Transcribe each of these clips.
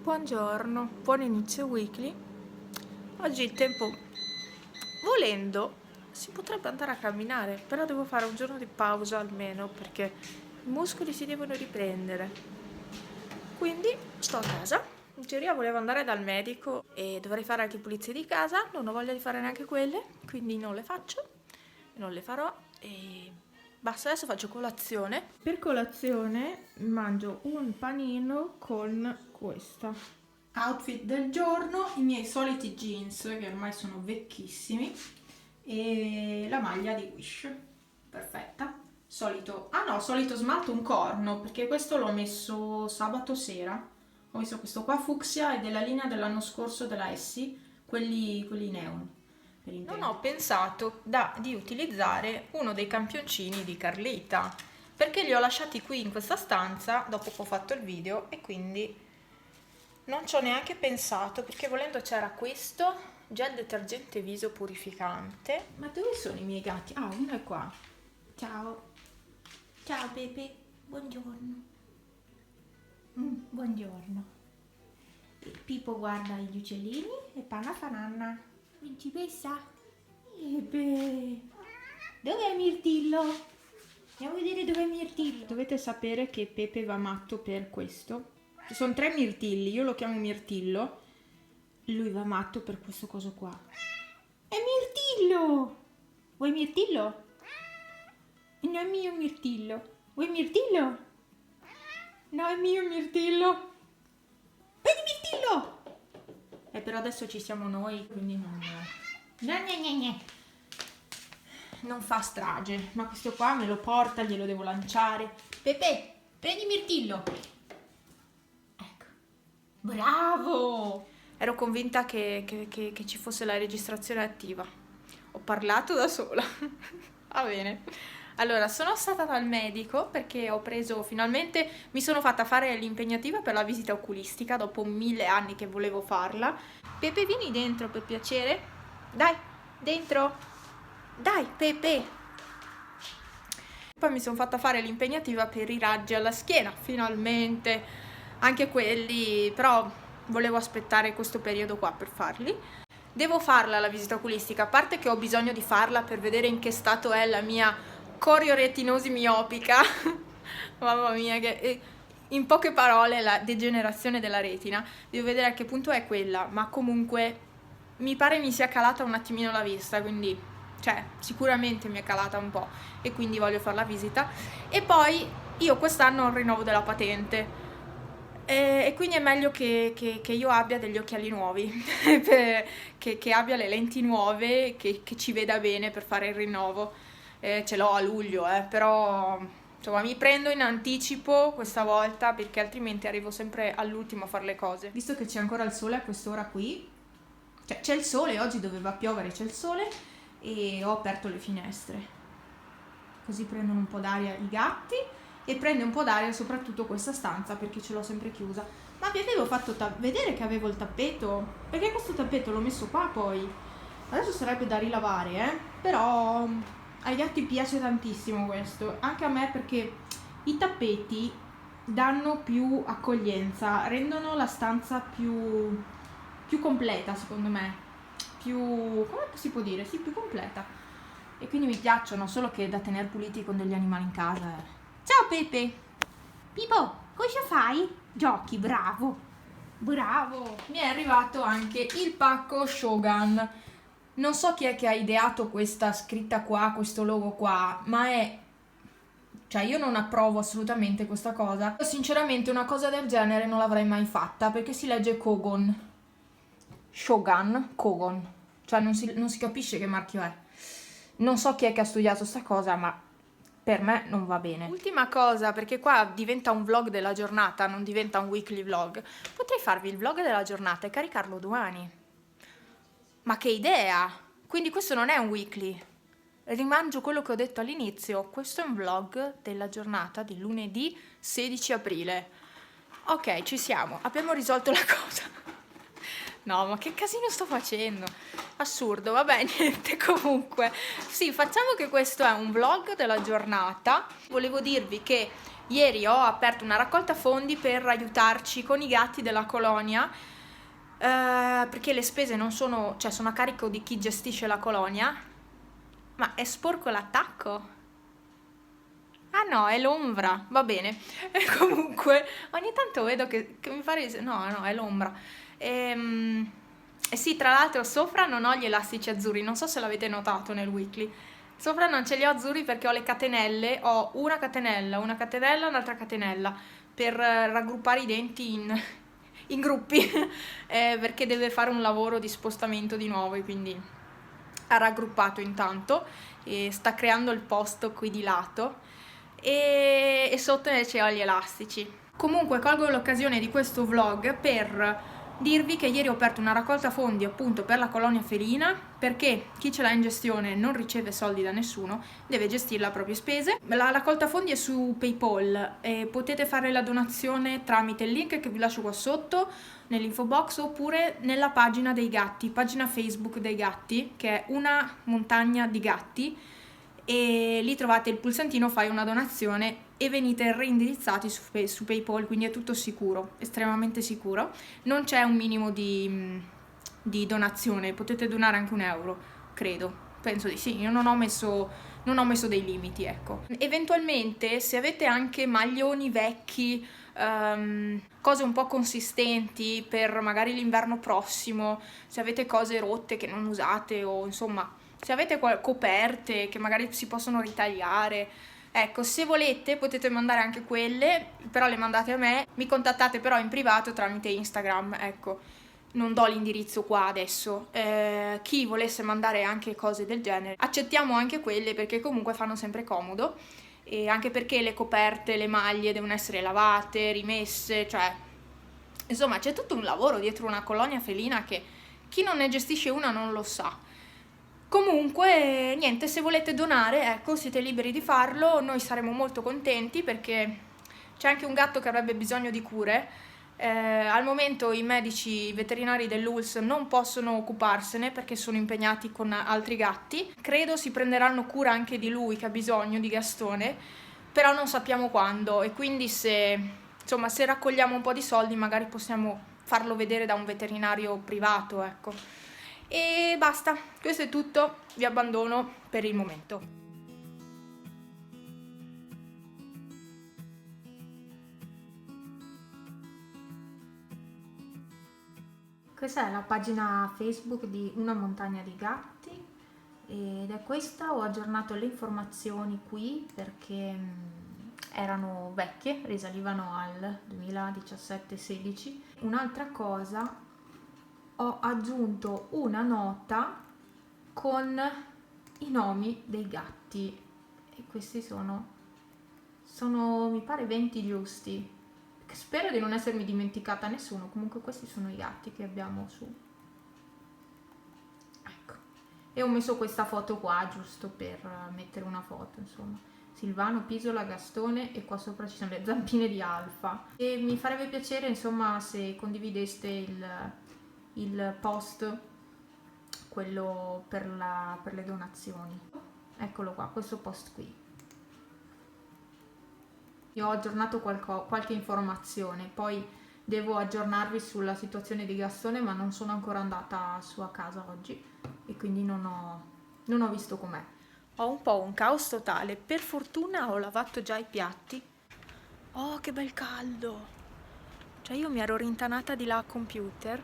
Buongiorno, buon inizio weekly. Oggi il tempo, volendo, si potrebbe andare a camminare, però devo fare un giorno di pausa almeno perché i muscoli si devono riprendere. Quindi sto a casa. In teoria volevo andare dal medico e dovrei fare anche pulizie di casa, non ho voglia di fare neanche quelle, quindi non le faccio, non le farò e basta, adesso faccio colazione. Per colazione mangio un panino con questa. Outfit del giorno, i miei soliti jeans che ormai sono vecchissimi e la maglia di Wish, perfetta. Solito smalto un corno perché questo l'ho messo sabato sera. Ho visto questo qua fucsia e della linea dell'anno scorso della Essie, quelli neon. Non ho pensato di utilizzare uno dei campioncini di Carlita perché li ho lasciati qui in questa stanza dopo che ho fatto il video e quindi non ci ho neanche pensato perché volendo c'era questo gel detergente viso purificante. Ma dove sono i miei gatti? Ah, uno è qua. Ciao. Ciao Pepe, buongiorno. Buongiorno. E Pippo guarda gli uccellini e Panna fa nanna. Principessa? Beh. Dov'è Mirtillo? Andiamo a vedere dov'è Mirtillo. Dovete sapere che Pepe va matto per questo. Ci sono 3 mirtilli, io lo chiamo Mirtillo. Lui va matto per questo coso qua. È Mirtillo! Vuoi Mirtillo? No, è mio Mirtillo. Vuoi Mirtillo? No, è mio Mirtillo. Vedi Mirtillo! Però adesso ci siamo noi, quindi non... Non fa strage, ma questo qua me lo porta, glielo devo lanciare. Pepe, prendi Mirtillo. Ecco. Bravo! Ero convinta che ci fosse la registrazione attiva. Ho parlato da sola. Va bene. Allora, sono stata dal medico perché ho preso, finalmente mi sono fatta fare l'impegnativa per la visita oculistica dopo 1000 anni che volevo farla. Pepe, vieni dentro per piacere. Dai, dentro. Dai, Pepe. Poi mi sono fatta fare l'impegnativa per i raggi alla schiena, finalmente. Anche quelli, però volevo aspettare questo periodo qua per farli. Devo farla la visita oculistica, a parte che ho bisogno di farla per vedere in che stato è la mia corioretinosi miopica. Mamma mia, che in poche parole la degenerazione della retina. Devo vedere a che punto è quella, ma comunque mi pare mi sia calata un attimino la vista, quindi cioè sicuramente mi è calata un po' e quindi voglio fare la visita. E poi io quest'anno ho il rinnovo della patente. E quindi è meglio che io abbia degli occhiali nuovi, che abbia le lenti nuove, che ci veda bene per fare il rinnovo. Ce l'ho a luglio, però insomma mi prendo in anticipo questa volta perché altrimenti arrivo sempre all'ultimo a fare le cose. Visto che c'è ancora il sole a quest'ora qui, cioè c'è il sole, oggi doveva piovere, c'è il sole e ho aperto le finestre. Così prendono un po' d'aria i gatti. E prende un po' d'aria soprattutto questa stanza perché ce l'ho sempre chiusa. Ma vi avevo fatto vedere che avevo il tappeto, perché questo tappeto l'ho messo qua poi. Adesso sarebbe da rilavare, però ai gatti piace tantissimo questo, anche a me perché i tappeti danno più accoglienza, rendono la stanza più completa secondo me, come si può dire? Sì, più completa. E quindi mi piacciono, solo che da tenere puliti con degli animali in casa Ciao Pepe! Pippo, cosa fai? Giochi, bravo! Bravo! Mi è arrivato anche il pacco Shogun. Non so chi è che ha ideato questa scritta qua, questo logo qua, ma cioè io non approvo assolutamente questa cosa. Sinceramente una cosa del genere non l'avrei mai fatta, perché si legge Kogon. Shogun, Kogon. Cioè non si capisce che marchio è. Non so chi è che ha studiato sta cosa, ma per me non va bene. Ultima cosa, perché qua diventa un vlog della giornata, non diventa un weekly vlog. Potrei farvi il vlog della giornata e caricarlo domani. Ma che idea! Quindi questo non è un weekly. Rimangio quello che ho detto all'inizio. Questo è un vlog della giornata di lunedì 16 aprile. Ok, ci siamo. Abbiamo risolto la cosa. No, ma che casino sto facendo? Assurdo, vabbè, niente, comunque. Sì, facciamo che questo è un vlog della giornata. Volevo dirvi che ieri ho aperto una raccolta fondi per aiutarci con i gatti della colonia, perché le spese non sono, cioè sono a carico di chi gestisce la colonia. Ma è sporco l'attacco? Ah no, è l'ombra, va bene. E comunque, ogni tanto vedo che mi pare... No, no, è l'ombra. E sì, tra l'altro sopra non ho gli elastici azzurri, non so se l'avete notato nel weekly. Sopra non ce li ho azzurri perché ho le catenelle, ho una catenella, un'altra catenella, per raggruppare i denti in gruppi, perché deve fare un lavoro di spostamento di nuovo e quindi ha raggruppato intanto e sta creando il posto qui di lato e sotto invece ho gli elastici. Comunque colgo l'occasione di questo vlog per dirvi che ieri ho aperto una raccolta fondi appunto per la colonia felina, perché chi ce l'ha in gestione non riceve soldi da nessuno, deve gestire le proprie spese. La raccolta fondi è su PayPal e potete fare la donazione tramite il link che vi lascio qua sotto nell'info box oppure nella pagina dei gatti, pagina Facebook dei gatti, che è Una Montagna di Gatti, e lì trovate il pulsantino fai una donazione e venite reindirizzati su PayPal, quindi è tutto sicuro, estremamente sicuro. Non c'è un minimo di donazione, potete donare anche €1, credo, penso di sì, io non ho messo dei limiti, ecco. Eventualmente se avete anche maglioni vecchi, cose un po' consistenti per magari l'inverno prossimo, se avete cose rotte che non usate o insomma se avete coperte che magari si possono ritagliare, ecco, se volete potete mandare anche quelle, però le mandate a me, mi contattate però in privato tramite Instagram, ecco, non do l'indirizzo qua adesso. Chi volesse mandare anche cose del genere, accettiamo anche quelle perché comunque fanno sempre comodo e anche perché le coperte, le maglie devono essere lavate, rimesse, cioè insomma c'è tutto un lavoro dietro una colonia felina che chi non ne gestisce una non lo sa. Comunque, niente, se volete donare, ecco, siete liberi di farlo, noi saremo molto contenti perché c'è anche un gatto che avrebbe bisogno di cure. Al momento i medici veterinari dell'ULSS non possono occuparsene perché sono impegnati con altri gatti. Credo si prenderanno cura anche di lui che ha bisogno, di Gastone, però non sappiamo quando e quindi insomma, se raccogliamo un po' di soldi magari possiamo farlo vedere da un veterinario privato, ecco. E basta, questo è tutto, vi abbandono per il momento. Questa è la pagina Facebook di Una Montagna di Gatti ed è questa, ho aggiornato le informazioni qui perché erano vecchie, risalivano al 2017-16. Un'altra cosa, ho aggiunto una nota con i nomi dei gatti e questi sono mi pare 20 giusti. Spero di non essermi dimenticata nessuno, comunque questi sono i gatti che abbiamo su. Ecco. E ho messo questa foto qua giusto per mettere una foto, insomma. Silvano, Pisola, Gastone e qua sopra ci sono le zampine di Alfa. E mi farebbe piacere, insomma, se condivideste il post, quello per le donazioni. Eccolo qua, questo post qui. Io ho aggiornato qualche informazione, poi devo aggiornarvi sulla situazione di Gastone, ma non sono ancora andata su a casa oggi e quindi non ho visto com'è. Ho un po' un caos totale, per fortuna ho lavato già i piatti. Oh, che bel caldo! Cioè io mi ero rintanata di là a computer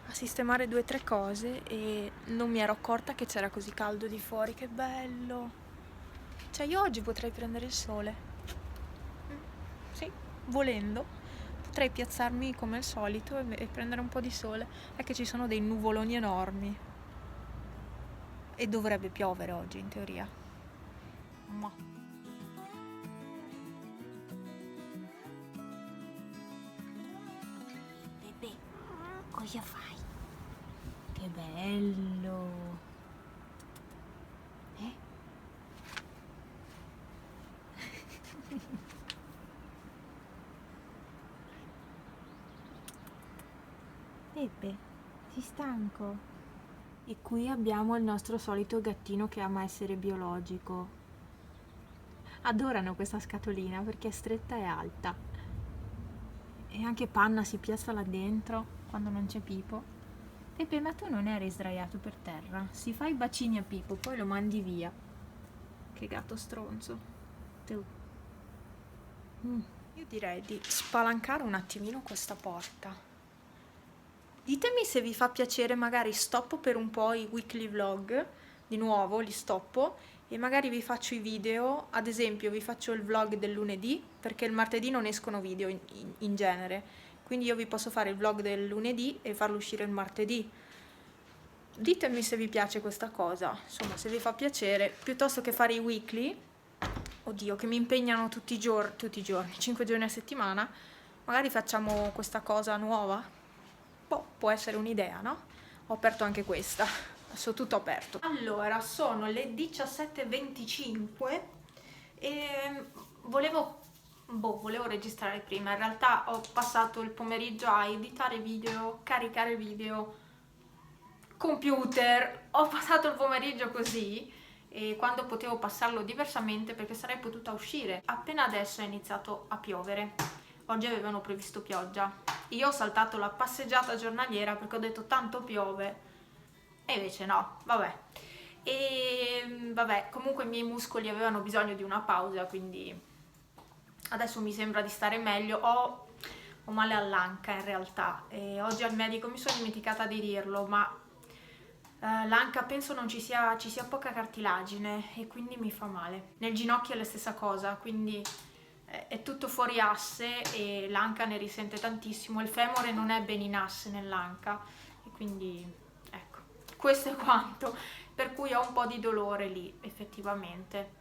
a sistemare 2 o 3 cose e non mi ero accorta che c'era così caldo di fuori, che bello! Cioè io oggi potrei prendere il sole. Sì, volendo, potrei piazzarmi come al solito e prendere un po' di sole. È che ci sono dei nuvoloni enormi. E dovrebbe piovere oggi, in teoria. Ma. Pepe, cosa fai? Che bello! Eh? Pepe, Sei stanco? E qui abbiamo il nostro solito gattino che ama essere biologico. Adorano questa scatolina perché è stretta e alta. E anche Panna si piazza là dentro quando non c'è Pipo. Pepe, ma tu non eri sdraiato per terra? Si fa i bacini a Pipo, poi lo mandi via. Che gatto stronzo. Tu. Io direi di spalancare un attimino questa porta. Ditemi se vi fa piacere, magari stoppo per un po' i weekly vlog, di nuovo li stoppo e magari vi faccio i video, ad esempio vi faccio il vlog del lunedì, perché il martedì non escono video in genere, quindi io vi posso fare il vlog del lunedì e farlo uscire il martedì. Ditemi se vi piace questa cosa, insomma se vi fa piacere, piuttosto che fare i weekly, oddio che mi impegnano tutti i giorni, 5 giorni a settimana, magari facciamo questa cosa nuova. Boh, può essere un'idea, no? Ho aperto anche questa, adesso tutto aperto. Allora, sono le 17:25 e volevo registrare prima. In realtà ho passato il pomeriggio a editare video, caricare video, computer. Ho passato il pomeriggio così e quando potevo passarlo diversamente perché sarei potuta uscire. Appena adesso è iniziato a piovere. Oggi avevano previsto pioggia. Io ho saltato la passeggiata giornaliera perché ho detto tanto piove e invece no, vabbè. E vabbè, comunque i miei muscoli avevano bisogno di una pausa, quindi adesso mi sembra di stare meglio. Ho male all'anca in realtà e oggi al medico mi sono dimenticata di dirlo, ma l'anca penso non ci sia poca cartilagine e quindi mi fa male. Nel ginocchio è la stessa cosa, quindi è tutto fuori asse e l'anca ne risente tantissimo, il femore non è ben in asse nell'anca e quindi ecco, questo è quanto, per cui ho un po' di dolore lì effettivamente.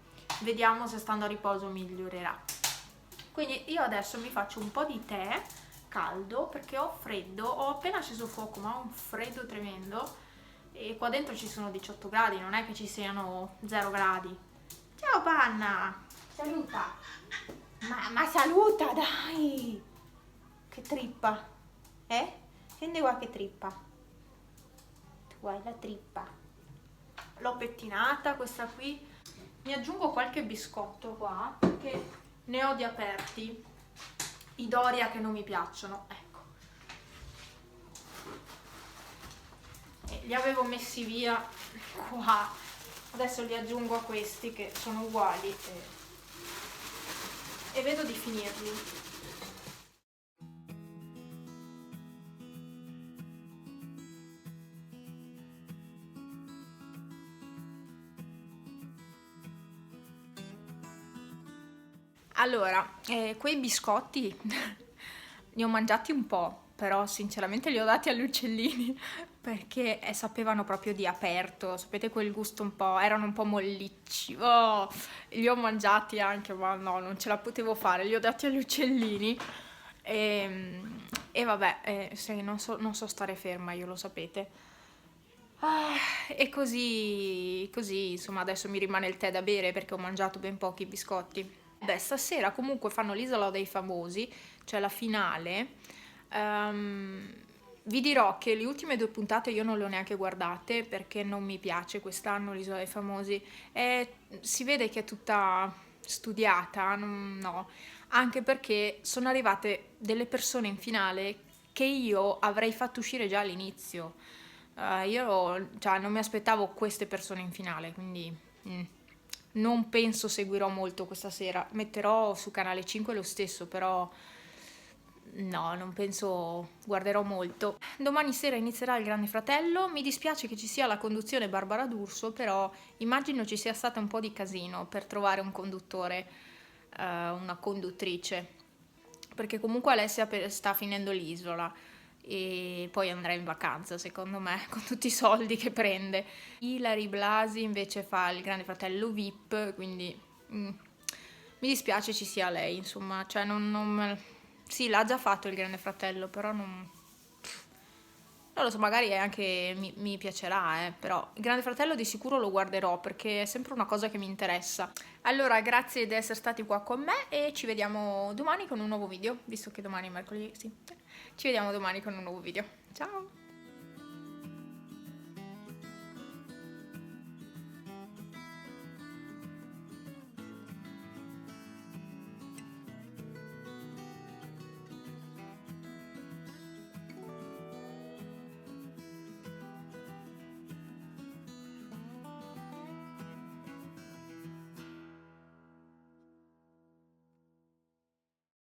Vediamo se stando a riposo migliorerà. Quindi io adesso mi faccio un po' di tè caldo perché ho freddo, ho appena acceso fuoco ma ho un freddo tremendo e qua dentro ci sono 18 gradi, non è che ci siano 0 gradi. Ciao Panna, saluta. Ma saluta, dai! Che trippa, eh? Scendi qua che trippa. Tu hai la trippa. L'ho pettinata, questa qui. Mi aggiungo qualche biscotto qua, perché ne ho di aperti. I Doria che non mi piacciono, ecco. E li avevo messi via qua. Adesso li aggiungo a questi che sono uguali e vedo di finirli. Allora, quei biscotti ne ho mangiati un po', però sinceramente li ho dati agli uccellini perché sapevano proprio di aperto, sapete quel gusto un po', erano un po' mollicci. Oh, li ho mangiati anche, ma no, non ce la potevo fare, li ho dati agli uccellini e vabbè, sì, non so stare ferma, io lo sapete. E così, insomma, adesso mi rimane il tè da bere perché ho mangiato ben pochi biscotti. Beh, stasera comunque fanno l'Isola dei Famosi, cioè la finale. Vi dirò che le ultime 2 puntate io non le ho neanche guardate perché non mi piace quest'anno l'Isola dei Famosi. Si vede che è tutta studiata, no, anche perché sono arrivate delle persone in finale che io avrei fatto uscire già all'inizio. Io cioè, non mi aspettavo queste persone in finale, quindi non penso seguirò molto questa sera. Metterò su Canale 5 lo stesso, però no, non penso guarderò molto. Domani sera inizierà il Grande Fratello. Mi dispiace che ci sia la conduzione Barbara D'Urso, però immagino ci sia stato un po' di casino per trovare un conduttore, una conduttrice, perché comunque Alessia sta finendo l'Isola e poi andrà in vacanza, secondo me, con tutti i soldi che prende. Ilary Blasi invece fa il Grande Fratello VIP, quindi mi dispiace ci sia lei, insomma, cioè sì, l'ha già fatto il Grande Fratello, però non lo so, magari anche mi piacerà, però il Grande Fratello di sicuro lo guarderò perché è sempre una cosa che mi interessa. Allora, grazie di essere stati qua con me e ci vediamo domani con un nuovo video, visto che domani è mercoledì, sì. Ci vediamo domani con un nuovo video. Ciao!